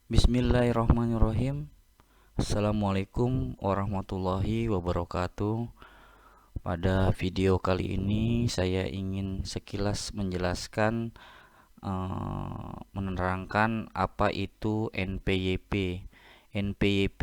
Bismillahirrahmanirrahim. Assalamualaikum warahmatullahi wabarakatuh. Pada video kali ini saya ingin sekilas menjelaskan menerangkan apa itu NPYP. NPYP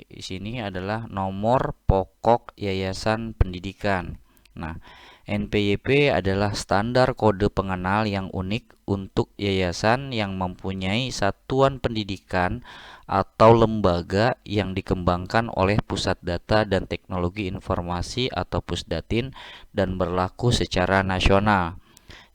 di sini adalah nomor pokok yayasan pendidikan. Nah, NPYP adalah standar kode pengenal yang unik untuk yayasan yang mempunyai satuan pendidikan atau lembaga yang dikembangkan oleh Pusat Data dan Teknologi Informasi atau Pusdatin dan berlaku secara nasional.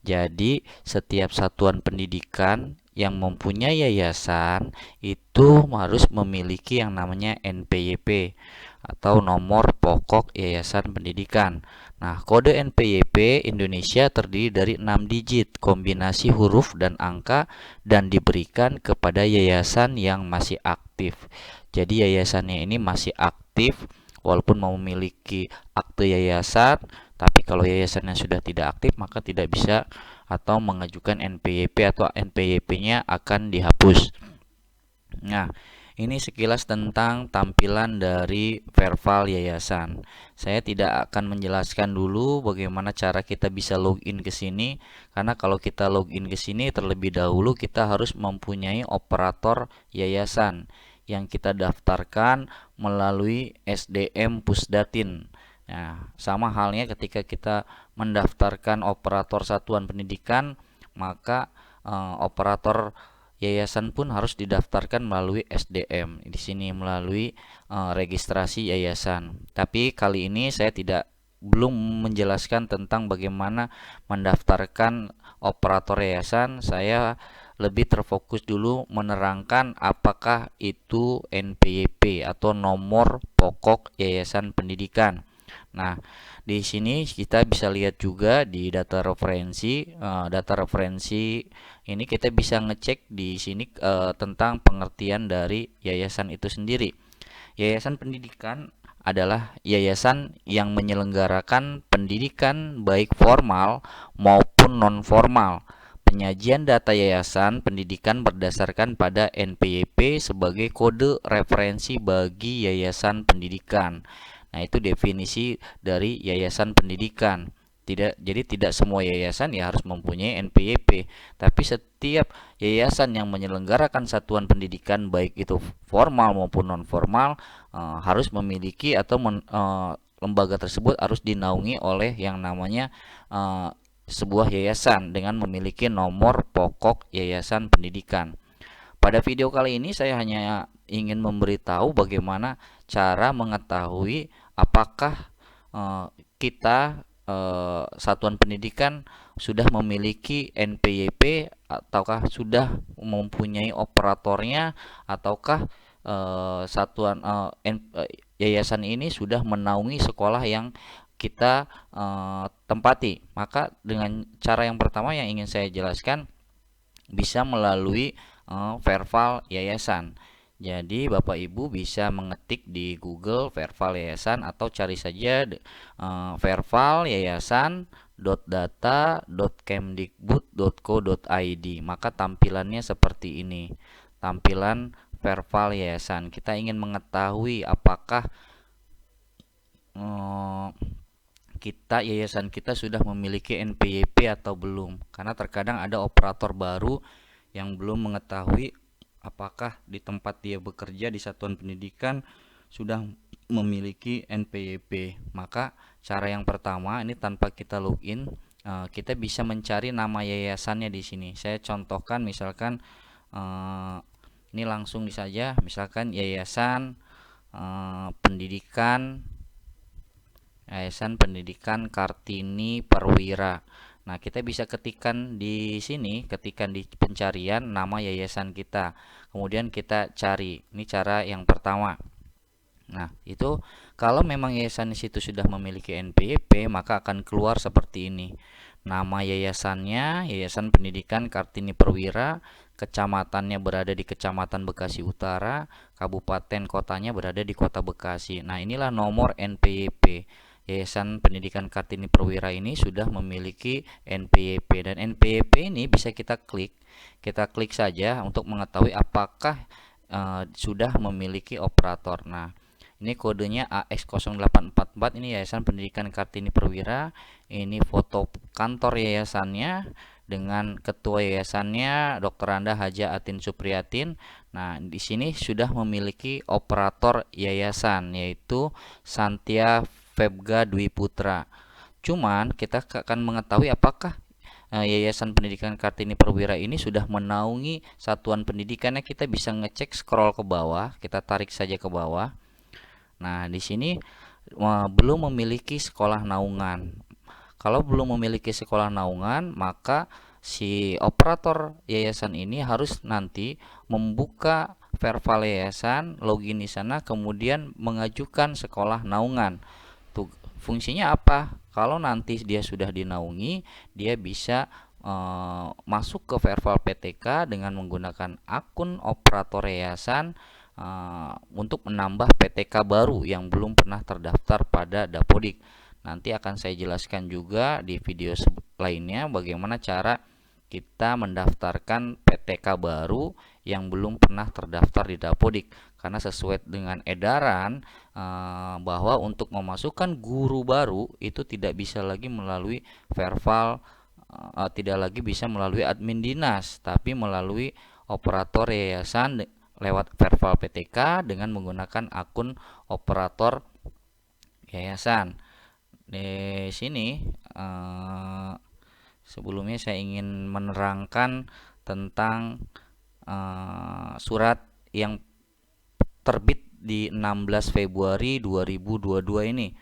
Jadi, setiap satuan pendidikan yang mempunyai yayasan itu harus memiliki yang namanya NPYP atau nomor pokok yayasan pendidikan. Nah, kode NPYP Indonesia terdiri dari 6 digit kombinasi huruf dan angka dan diberikan kepada yayasan yang masih aktif. Jadi yayasannya ini masih aktif walaupun memiliki akte yayasan, tapi kalau yayasannya sudah tidak aktif maka tidak bisa atau mengajukan NPYP atau NPYP-nya akan dihapus. Nah, ini sekilas tentang tampilan dari Verval yayasan. Saya tidak akan menjelaskan dulu bagaimana cara kita bisa login ke sini, karena kalau kita login ke sini terlebih dahulu kita harus mempunyai operator yayasan yang kita daftarkan melalui SDM Pusdatin. Nah, sama halnya ketika kita mendaftarkan operator satuan pendidikan, maka operator yayasan pun harus didaftarkan melalui SDM. Di sini melalui registrasi yayasan. Tapi kali ini saya belum menjelaskan tentang bagaimana mendaftarkan operator yayasan. Saya lebih terfokus dulu menerangkan apakah itu NPYP atau nomor pokok yayasan pendidikan. Nah, di sini kita bisa lihat juga di data referensi. Data referensi ini kita bisa ngecek di sini tentang pengertian dari yayasan itu sendiri. Yayasan pendidikan adalah yayasan yang menyelenggarakan pendidikan baik formal maupun non formal. Penyajian data yayasan pendidikan berdasarkan pada NPYP sebagai kode referensi bagi yayasan pendidikan. Nah, itu definisi dari yayasan pendidikan. Jadi tidak semua yayasan ya harus mempunyai NPYP, tapi setiap yayasan yang menyelenggarakan satuan pendidikan baik itu formal maupun non formal harus memiliki atau lembaga tersebut harus dinaungi oleh yang namanya sebuah yayasan dengan memiliki nomor pokok yayasan pendidikan. Pada video kali ini saya hanya ingin memberitahu bagaimana cara mengetahui apakah kita satuan pendidikan sudah memiliki NPYP ataukah sudah mempunyai operatornya, ataukah yayasan ini sudah menaungi sekolah yang kita tempati. Maka dengan cara yang pertama yang ingin saya jelaskan bisa melalui Verval yayasan. Jadi Bapak Ibu bisa mengetik di Google Verval yayasan atau cari saja Verval yayasan .data.kemdikbud.co.id. Maka tampilannya seperti ini. Tampilan Verval yayasan. Kita ingin mengetahui apakah yayasan kita sudah memiliki NPYP atau belum. Karena terkadang ada operator baru yang belum mengetahui apakah di tempat dia bekerja di satuan pendidikan sudah memiliki NPYP. Maka cara yang pertama ini tanpa kita login, kita bisa mencari nama yayasannya di sini. Saya contohkan misalkan ini langsung saja, misalkan yayasan pendidikan Kartini Perwira. Nah, kita bisa ketikkan di sini, ketikkan di pencarian nama yayasan kita. Kemudian kita cari. Ini cara yang pertama. Nah, itu kalau memang yayasan di situ sudah memiliki NPYP, maka akan keluar seperti ini. Nama yayasannya, Yayasan Pendidikan Kartini Perwira, kecamatannya berada di Kecamatan Bekasi Utara, kabupaten kotanya berada di Kota Bekasi. Nah, inilah nomor NPYP Yayasan Pendidikan Kartini Perwira ini sudah memiliki NPWP, dan NPWP ini bisa kita klik. Kita klik saja untuk mengetahui apakah sudah memiliki operator. Nah, ini kodenya AX0844, ini Yayasan Pendidikan Kartini Perwira. Ini foto kantor yayasannya dengan ketua yayasannya Dr. Anda Haja Atin Supriyatin. Nah, di sini sudah memiliki operator yayasan yaitu Santia Febga Dwi Putra. Cuman kita akan mengetahui apakah Yayasan Pendidikan Kartini Perwira ini sudah menaungi satuan pendidikannya. Kita bisa ngecek, scroll ke bawah, kita tarik saja ke bawah. Nah, di sini belum memiliki sekolah naungan. Kalau belum memiliki sekolah naungan, maka si operator yayasan ini harus nanti membuka Verval yayasan, login di sana, kemudian mengajukan sekolah naungan. Tuh, fungsinya apa? Kalau nanti dia sudah dinaungi, dia bisa masuk ke Verval PTK dengan menggunakan akun operator yayasan untuk menambah PTK baru yang belum pernah terdaftar pada Dapodik. Nanti akan saya jelaskan juga di video lainnya bagaimana cara kita mendaftarkan PTK baru yang belum pernah terdaftar di Dapodik, karena sesuai dengan edaran bahwa untuk memasukkan guru baru itu tidak bisa lagi melalui Verval, tidak lagi bisa melalui admin dinas, tapi melalui operator yayasan lewat Verval PTK dengan menggunakan akun operator yayasan. Di sini sebelumnya saya ingin menerangkan tentang surat yang terbit di 16 Februari 2022 ini,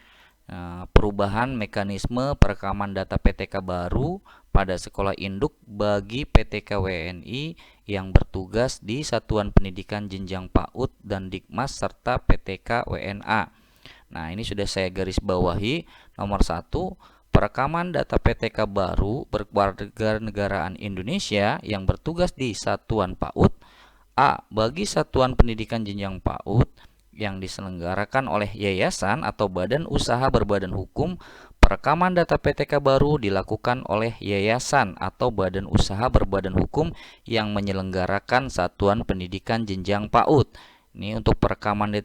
perubahan mekanisme perekaman data PTK baru pada sekolah induk bagi PTK WNI yang bertugas di Satuan Pendidikan Jenjang PAUD dan Dikmas serta PTK WNA. Nah, ini sudah saya garis bawahi. Nomor 1, perekaman data PTK baru berkewarganegaraan Indonesia yang bertugas di Satuan PAUD. A. Bagi Satuan Pendidikan Jenjang PAUD yang diselenggarakan oleh yayasan atau badan usaha berbadan hukum, perekaman data PTK baru dilakukan oleh yayasan atau badan usaha berbadan hukum yang menyelenggarakan Satuan Pendidikan Jenjang PAUD. Ini untuk perekaman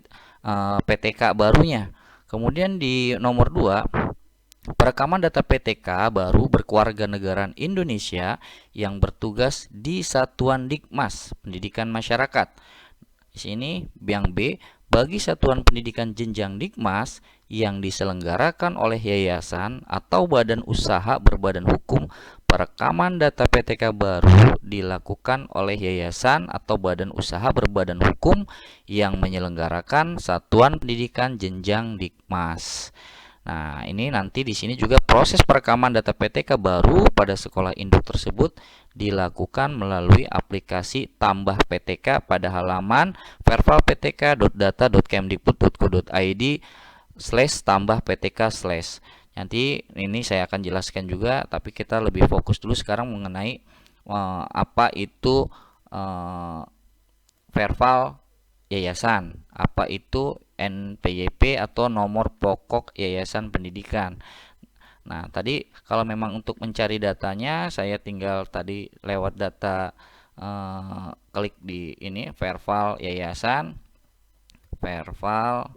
PTK barunya. Kemudian di nomor 2, perekaman data PTK baru berkewarganegaraan Indonesia yang bertugas di Satuan Dikmas Pendidikan Masyarakat. Di sini yang B, bagi Satuan Pendidikan Jenjang Dikmas yang diselenggarakan oleh yayasan atau badan usaha berbadan hukum, perekaman data PTK baru dilakukan oleh yayasan atau badan usaha berbadan hukum yang menyelenggarakan Satuan Pendidikan Jenjang Dikmas. Nah, ini nanti di sini juga proses perekaman data PTK baru pada sekolah induk tersebut dilakukan melalui aplikasi Tambah PTK pada halaman vervalptk.data.kemdikbud.go.id/tambah-ptk/. Nanti ini saya akan jelaskan juga, tapi kita lebih fokus dulu sekarang mengenai apa itu Verval yayasan, apa itu NPWP atau nomor pokok yayasan pendidikan. Nah, tadi kalau memang untuk mencari datanya, saya tinggal tadi lewat data, klik di ini Verval yayasan, Verval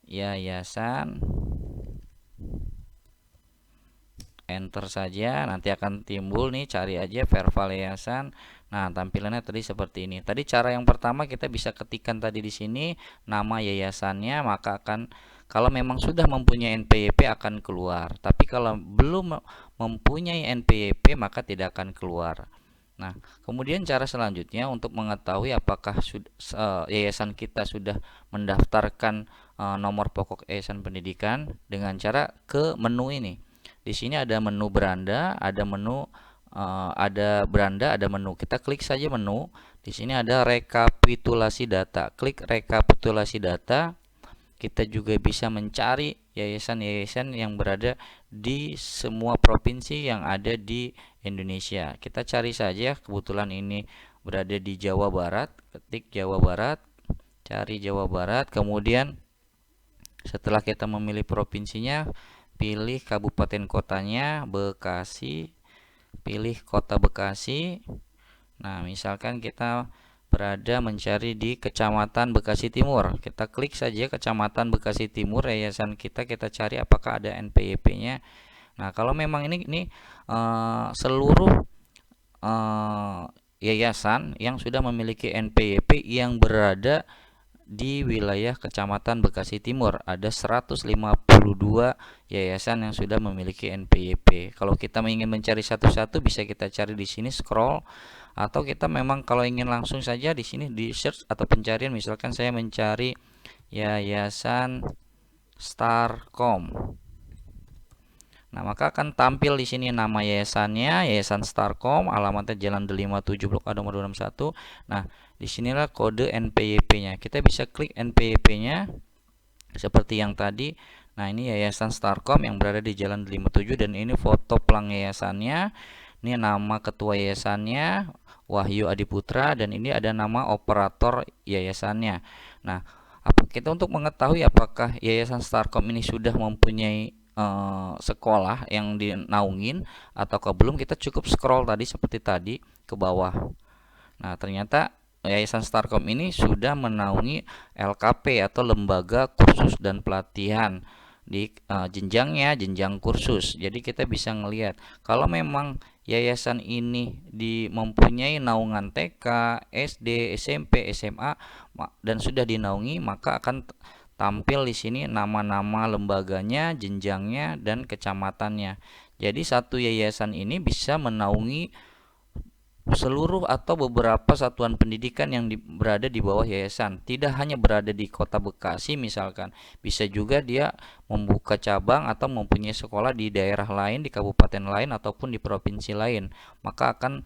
yayasan, enter saja, nanti akan timbul nih, cari aja Verval yayasan. Nah, tampilannya tadi seperti ini. Tadi cara yang pertama kita bisa ketikkan tadi di sini nama yayasannya, maka akan, kalau memang sudah mempunyai NPWP akan keluar. Tapi kalau belum mempunyai NPWP maka tidak akan keluar. Nah, kemudian cara selanjutnya untuk mengetahui apakah yayasan kita sudah mendaftarkan nomor pokok yayasan pendidikan dengan cara ke menu ini. Di sini ada menu beranda, ada menu ada menu. Kita klik saja menu. Di sini ada rekapitulasi data. Klik rekapitulasi data. Kita juga bisa mencari yayasan-yayasan yang berada di semua provinsi yang ada di Indonesia. Kita cari saja, kebetulan ini berada di Jawa Barat. Ketik Jawa Barat, cari Jawa Barat, kemudian Setelah kita memilih provinsinya, pilih kabupaten kotanya Bekasi, pilih kota Bekasi. Nah, misalkan kita berada mencari di Kecamatan Bekasi Timur. Kita klik saja Kecamatan Bekasi Timur yayasan kita cari apakah ada NPWP-nya. Nah, kalau memang ini seluruh yayasan yang sudah memiliki NPWP yang berada di wilayah Kecamatan Bekasi Timur, ada 152 yayasan yang sudah memiliki NPWP. Kalau kita ingin mencari satu-satu, bisa kita cari di sini, scroll, atau kita memang kalau ingin langsung saja di sini di search atau pencarian, misalkan saya mencari Yayasan Starkom. Nah, maka akan tampil di sini nama yayasannya, Yayasan Starkom, alamatnya Jalan Delima 7 Blok A nomor 261. Nah, disinilah kode NPWP-nya. Kita bisa klik NPWP-nya seperti yang tadi. Nah, ini Yayasan Starkom yang berada di Jalan Delima 7 dan ini foto pelang yayasannya. Ini nama ketua yayasannya, Wahyu Adiputra, dan ini ada nama operator yayasannya. Nah, kita untuk mengetahui apakah Yayasan Starkom ini sudah mempunyai sekolah yang dinaungin ataukah belum, kita cukup scroll tadi seperti tadi ke bawah. Nah, ternyata Yayasan Starkom ini sudah menaungi LKP atau Lembaga Kursus dan Pelatihan di jenjangnya, jenjang kursus. Jadi kita bisa ngelihat kalau memang yayasan ini mempunyai naungan TK, SD, SMP, SMA dan sudah dinaungi, maka akan tampil di sini nama-nama lembaganya, jenjangnya, dan kecamatannya. Jadi satu yayasan ini bisa menaungi seluruh atau beberapa satuan pendidikan yang berada di bawah yayasan. Tidak hanya berada di kota Bekasi misalkan, bisa juga dia membuka cabang atau mempunyai sekolah di daerah lain, di kabupaten lain, ataupun di provinsi lain. Maka akan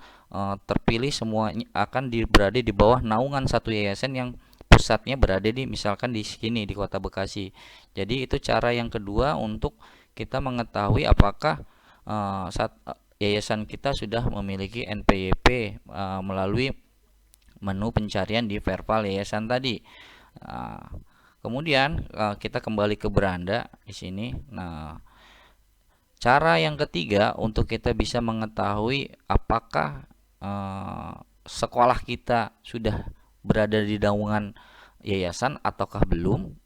terpilih semuanya akan berada di bawah naungan satu yayasan yang pusatnya berada di misalkan di sini di kota Bekasi. Jadi itu cara yang kedua untuk kita mengetahui apakah yayasan kita sudah memiliki NPWP melalui menu pencarian di Verval yayasan tadi. Kemudian kita kembali ke beranda di sini. Nah, cara yang ketiga untuk kita bisa mengetahui apakah sekolah kita sudah berada di naungan yayasan ataukah belum,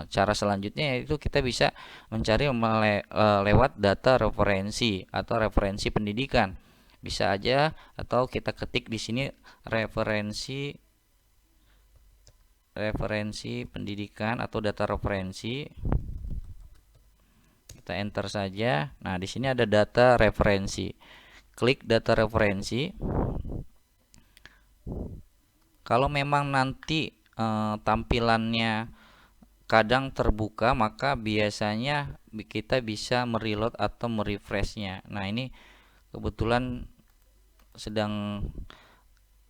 cara selanjutnya yaitu kita bisa mencari lewat data referensi atau referensi pendidikan. Bisa aja atau kita ketik di sini referensi pendidikan atau data referensi. Kita enter saja. Nah, di sini ada data referensi. Klik data referensi. Kalau memang nanti tampilannya kadang terbuka, maka biasanya kita bisa mereload atau merefreshnya. Nah, ini kebetulan sedang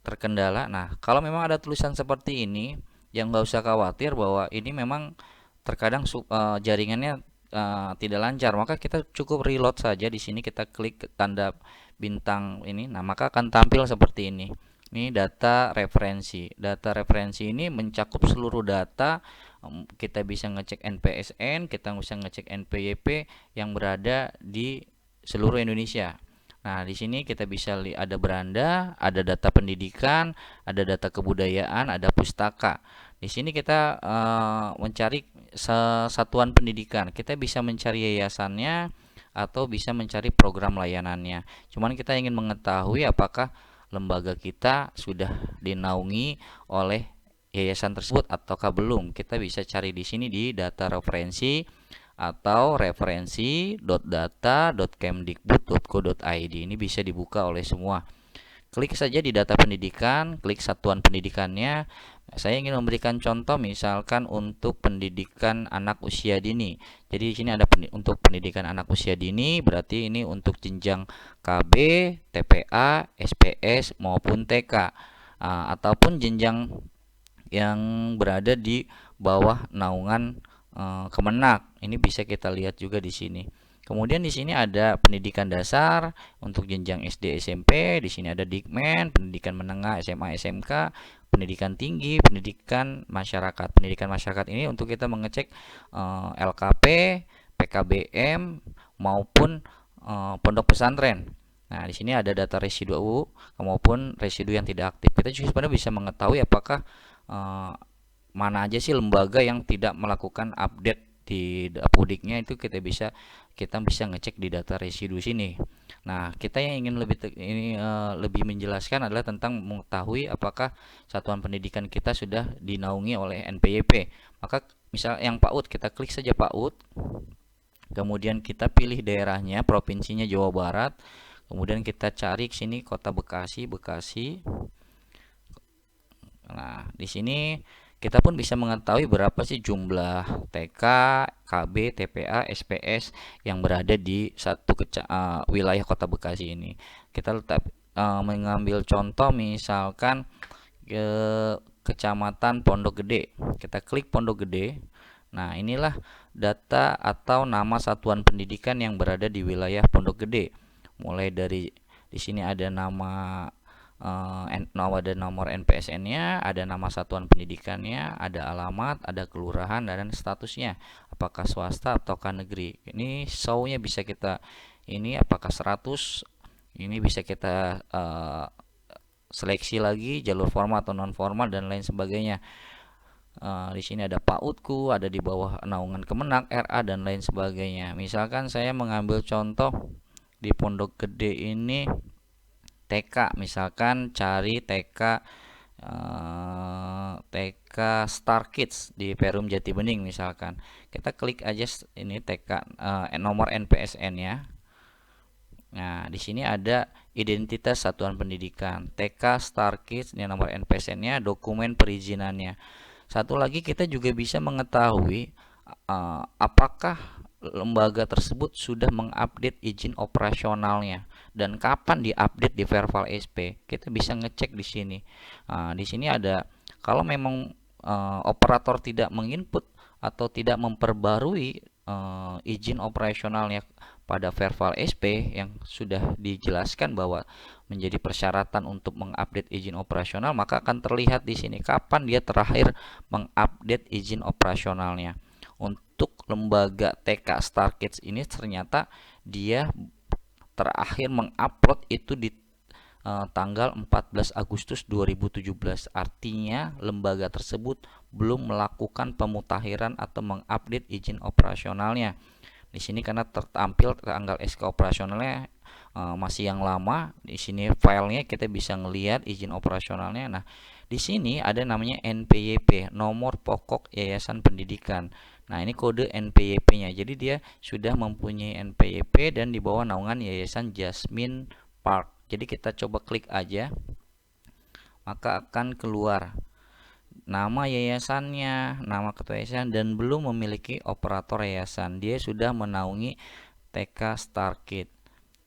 terkendala. Nah, kalau memang ada tulisan seperti ini, yang nggak usah khawatir bahwa ini memang terkadang jaringannya tidak lancar, maka kita cukup reload saja. Di sini kita klik tanda bintang ini, nah maka akan tampil seperti ini. Ini data referensi. Data referensi ini mencakup seluruh data. Kita bisa ngecek NPSN, kita bisa ngecek NPWP yang berada di seluruh Indonesia. Nah, di sini kita bisa lihat ada beranda, ada data pendidikan, ada data kebudayaan, ada pustaka. Di sini kita mencari satuan pendidikan. Kita bisa mencari yayasannya atau bisa mencari program layanannya. Cuman kita ingin mengetahui apakah lembaga kita sudah dinaungi oleh yayasan tersebut ataukah belum. Kita bisa cari di sini di data referensi atau referensi.data.kemdikbud.go.id. Ini bisa dibuka oleh semua. Klik saja di data pendidikan, klik satuan pendidikannya. Saya ingin memberikan contoh misalkan untuk pendidikan anak usia dini. Jadi di sini ada untuk pendidikan anak usia dini, berarti ini untuk jenjang KB, TPA, SPS maupun TK, ataupun jenjang yang berada di bawah naungan Kemenak. Ini bisa kita lihat juga di sini. Kemudian di sini ada pendidikan dasar untuk jenjang SD SMP, di sini ada Dikmen, pendidikan menengah SMA SMK, pendidikan tinggi, pendidikan masyarakat. Pendidikan masyarakat ini untuk kita mengecek LKP, PKBM maupun pondok pesantren. Nah, di sini ada data residu maupun residu yang tidak aktif. Kita juga sebenarnya bisa mengetahui apakah mana aja sih lembaga yang tidak melakukan update di Dapudiknya, itu kita bisa ngecek di data residu sini. Nah, kita yang ingin lebih menjelaskan adalah tentang mengetahui apakah satuan pendidikan kita sudah dinaungi oleh NPYP. Maka misal yang PAUD, kita klik saja PAUD. Kemudian kita pilih daerahnya, provinsinya Jawa Barat. Kemudian kita cari sini kota Bekasi. Nah, di sini kita pun bisa mengetahui berapa sih jumlah TK, KB, TPA, SPS yang berada di satu wilayah kota Bekasi ini. Kita mengambil contoh misalkan Kecamatan Pondok Gede. Kita klik Pondok Gede. Nah, inilah data atau nama satuan pendidikan yang berada di wilayah Pondok Gede. Mulai dari di sini ada nama ada nomor NPSN-nya, ada nama satuan pendidikannya, ada alamat, ada kelurahan, dan statusnya apakah swasta ataukah negeri. Ini show-nya bisa kita apakah 100, ini bisa kita seleksi lagi jalur formal atau non formal dan lain sebagainya. Di sini ada PAUDku, ada di bawah naungan Kemenak, RA, dan lain sebagainya. Misalkan saya mengambil contoh di Pondok Gede ini TK, misalkan cari TK Star Kids di Perum Jati Bening misalkan. Kita klik aja ini TK, nomor NPSN ya. Nah, di sini ada identitas satuan pendidikan TK Star Kids, ini nomor NPSN-nya, dokumen perizinannya. Satu lagi, kita juga bisa mengetahui apakah lembaga tersebut sudah mengupdate izin operasionalnya dan kapan diupdate di Verval SP. Kita bisa ngecek di sini. Di sini ada, kalau memang operator tidak menginput atau tidak memperbarui izin operasionalnya pada Verval SP yang sudah dijelaskan bahwa menjadi persyaratan untuk mengupdate izin operasional, maka akan terlihat di sini kapan dia terakhir mengupdate izin operasionalnya. Untuk lembaga TK Star Kids ini ternyata dia terakhir mengupload itu di tanggal 14 Agustus 2017. Artinya lembaga tersebut belum melakukan pemutakhiran atau mengupdate izin operasionalnya. Di sini karena tertampil tanggal SK operasionalnya masih yang lama. Di sini filenya kita bisa ngelihat izin operasionalnya. Nah, di sini ada namanya NPYP, nomor pokok yayasan pendidikan. Nah, ini kode NPYP-nya. Jadi dia sudah mempunyai NPYP dan di bawah naungan Yayasan Jasmine Park. Jadi kita coba klik aja, maka akan keluar nama yayasannya, nama ketua yayasan, dan belum memiliki operator yayasan. Dia sudah menaungi TK Star Kids.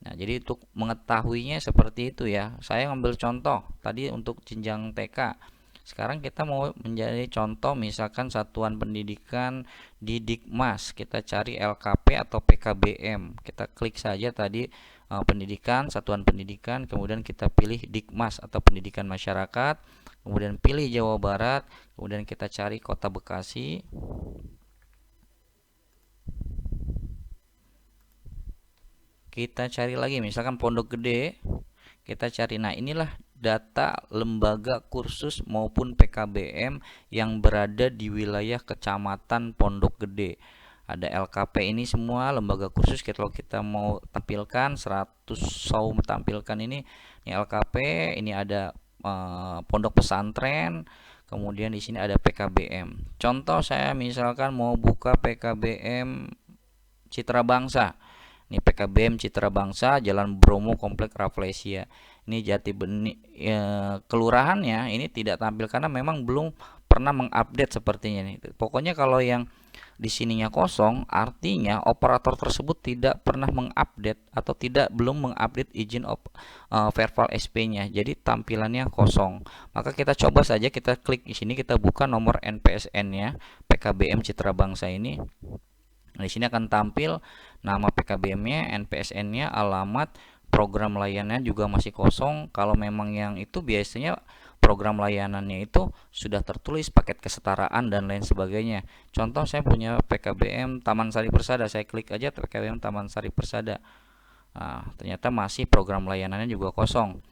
Nah, jadi untuk mengetahuinya seperti itu ya. Saya ngambil contoh tadi untuk jenjang TK. Sekarang kita mau menjadi contoh misalkan satuan pendidikan di Dikmas. Kita cari LKP atau PKBM. Kita klik saja tadi pendidikan, satuan pendidikan, kemudian kita pilih Dikmas atau pendidikan masyarakat, kemudian pilih Jawa Barat, kemudian kita cari kota Bekasi. Kita cari lagi misalkan Pondok Gede. Kita cari, nah inilah data lembaga kursus maupun PKBM yang berada di wilayah Kecamatan Pondok Gede. Ada LKP, ini semua lembaga kursus. Kalau kita mau tampilkan 100 show tampilkan ini LKP, ini ada pondok pesantren, kemudian di sini ada PKBM. Contoh saya misalkan mau buka PKBM Citra Bangsa. Ini PKBM Citra Bangsa, Jalan Bromo, Komplek Rafflesia. Ini Jati Bening, kelurahannya ini tidak tampil karena memang belum pernah mengupdate sepertinya nih. Pokoknya kalau yang di sininya kosong, artinya operator tersebut tidak pernah mengupdate atau belum mengupdate izin Verval SP-nya. Jadi tampilannya kosong. Maka kita coba saja, kita klik di sini, kita buka nomor NPSN-nya PKBM Citra Bangsa ini. Nah, di sini akan tampil nama PKBM-nya, NPSN-nya, alamat, program layanannya juga masih kosong. Kalau memang yang itu biasanya program layanannya itu sudah tertulis paket kesetaraan dan lain sebagainya. Contoh saya punya PKBM Taman Sari Persada, saya klik aja PKBM Taman Sari Persada. Nah, ternyata masih program layanannya juga kosong.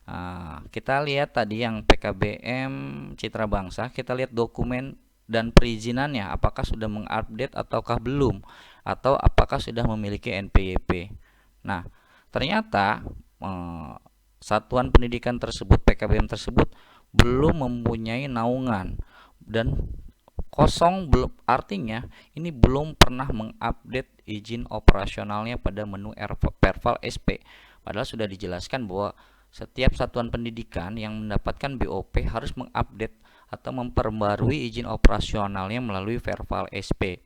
Nah, kita lihat tadi yang PKBM Citra Bangsa, kita lihat dokumen dan perizinannya apakah sudah mengupdate ataukah belum, atau apakah sudah memiliki NPWP. Nah, ternyata satuan pendidikan tersebut, PKBM tersebut belum mempunyai naungan dan kosong, belum artinya ini belum pernah mengupdate izin operasionalnya pada menu Perval SP. Padahal sudah dijelaskan bahwa setiap satuan pendidikan yang mendapatkan BOP harus mengupdate atau memperbarui izin operasionalnya melalui Perval SP.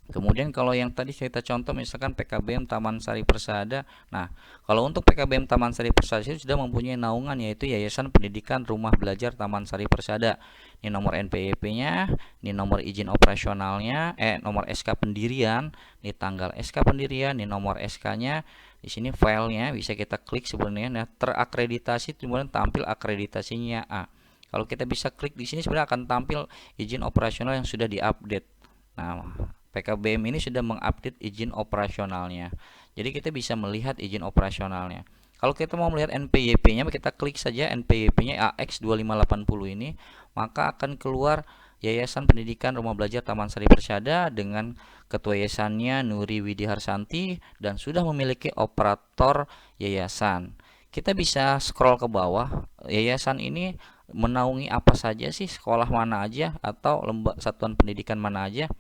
Kemudian kalau yang tadi kita contoh misalkan PKBM Taman Sari Persada. Nah, kalau untuk PKBM Taman Sari Persada itu sudah mempunyai naungan, yaitu Yayasan Pendidikan Rumah Belajar Taman Sari Persada. Ini nomor NPWP-nya, ini nomor izin operasionalnya, nomor SK pendirian, ini tanggal SK pendirian, ini nomor SK-nya. Di sini filenya bisa kita klik sebenarnya. Nah, terakreditasi kemudian tampil akreditasinya A. Kalau kita bisa klik di sini sebenarnya akan tampil izin operasional yang sudah diupdate. Nah, PKBM ini sudah mengupdate izin operasionalnya. Jadi kita bisa melihat izin operasionalnya. Kalau kita mau melihat NPWP-nya, kita klik saja NPWP-nya AX2580 ini, maka akan keluar Yayasan Pendidikan Rumah Belajar Taman Sari Persada dengan ketua yayasannya Nuri Widiharsanti dan sudah memiliki operator yayasan. Kita bisa scroll ke bawah. Yayasan ini menaungi apa saja sih, sekolah mana aja atau satuan pendidikan mana aja.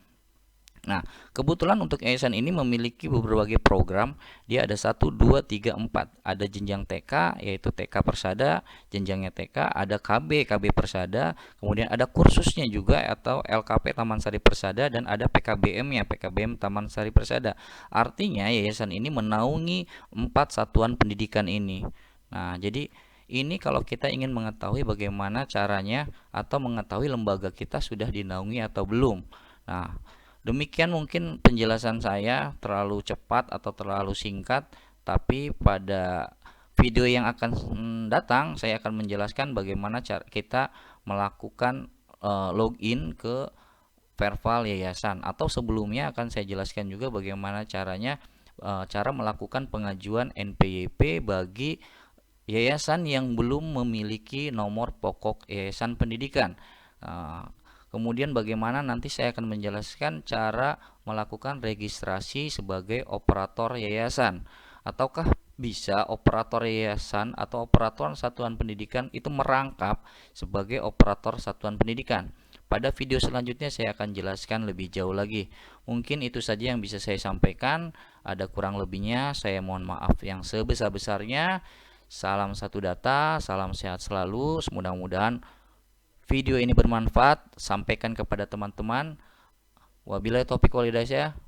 Nah, kebetulan untuk yayasan ini memiliki berbagai program. Dia ada 1, 2, 3, 4. Ada jenjang TK, yaitu TK Persada, jenjangnya TK, ada KB Persada, kemudian ada kursusnya juga atau LKP Taman Sari Persada, dan ada PKBM-nya, PKBM Taman Sari Persada. Artinya yayasan ini menaungi 4 satuan pendidikan ini. Nah, jadi ini kalau kita ingin mengetahui bagaimana caranya atau mengetahui lembaga kita sudah dinaungi atau belum. Nah, demikian mungkin penjelasan saya, terlalu cepat atau terlalu singkat, tapi pada video yang akan datang saya akan menjelaskan bagaimana cara kita melakukan login ke Perval yayasan, atau sebelumnya akan saya jelaskan juga bagaimana caranya cara melakukan pengajuan NPWP bagi yayasan yang belum memiliki nomor pokok yayasan pendidikan. Kemudian bagaimana nanti saya akan menjelaskan cara melakukan registrasi sebagai operator yayasan. Ataukah bisa operator yayasan atau operator satuan pendidikan itu merangkap sebagai operator satuan pendidikan. Pada video selanjutnya saya akan jelaskan lebih jauh lagi. Mungkin itu saja yang bisa saya sampaikan. Ada kurang lebihnya saya mohon maaf yang sebesar-besarnya. Salam satu data, salam sehat selalu. Mudah-mudahan video ini bermanfaat, sampaikan kepada teman-teman. Wabillahi taufiq walhidayah.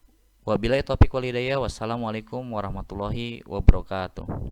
Wassalamualaikum warahmatullahi wabarakatuh.